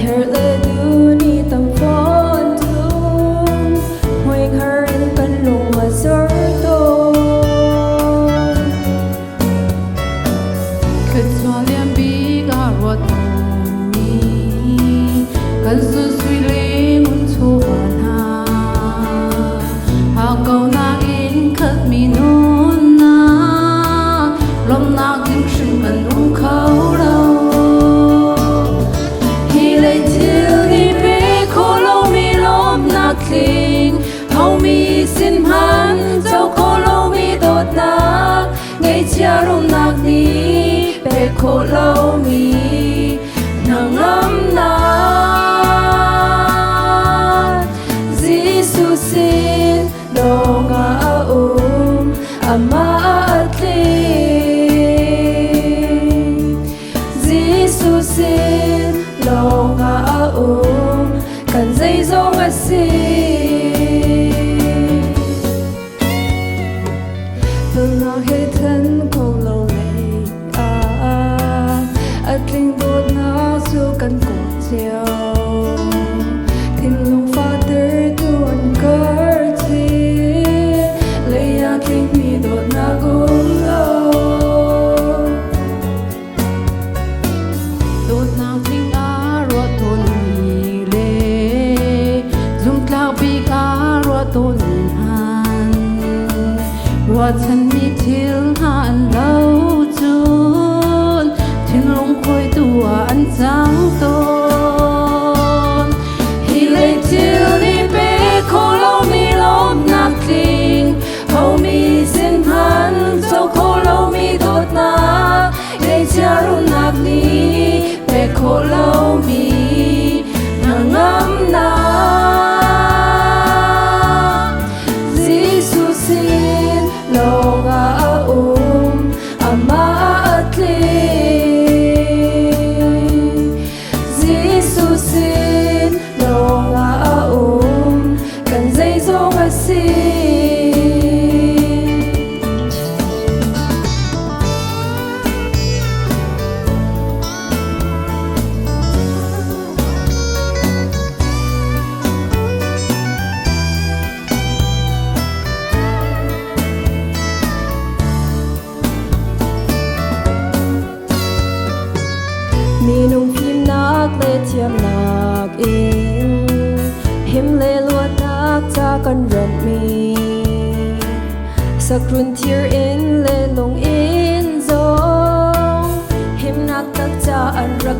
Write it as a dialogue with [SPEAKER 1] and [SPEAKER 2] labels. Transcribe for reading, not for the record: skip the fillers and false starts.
[SPEAKER 1] her le du ni tam phon tum hoing her in kan lung a sor to
[SPEAKER 2] khất xoa liam bi ga ruột mi kan su suy le mun chu van ha câu na in khất mi non na lom na kim shin kan lung khâu đâu hầu mi xin hắn dẫu khổ lâu mi đột nát ngày chia rung nát đi bề khổ lâu mi nắng ấm nát Giêsu xin đồ ngã ama atling Giêsu xin đồ ngã cần dây dỗ ngã từng nào hết thân câu lâu này atling đốt na su cần cuộc chiều thiên long Father tuôn cỡ chi lấy atling mi đốt na gom lâu đốt na atling ruột thôn mi lệ dùng cloud big ruột thôn han ruột thân mi thiếu han lâu chun thiên long khôi tua ăn trắng tôn hi lệ chiều đi bé khô lâu mi lốp nạc tình hầu mi xin hắn dẫu khô lâu mi đốt na ngày chia rung nạc ni bé khô lâu mi nắng ấm na Giêsu xin lo ngã ama atling Giêsu xin lo ngã cần dây dỗ ngã xin mi nung phim nạc lệ chiêm nạc in him lệ luat nạc cha kan rộp mi sak run thier in lệ long in zong him nạc tak cha an rak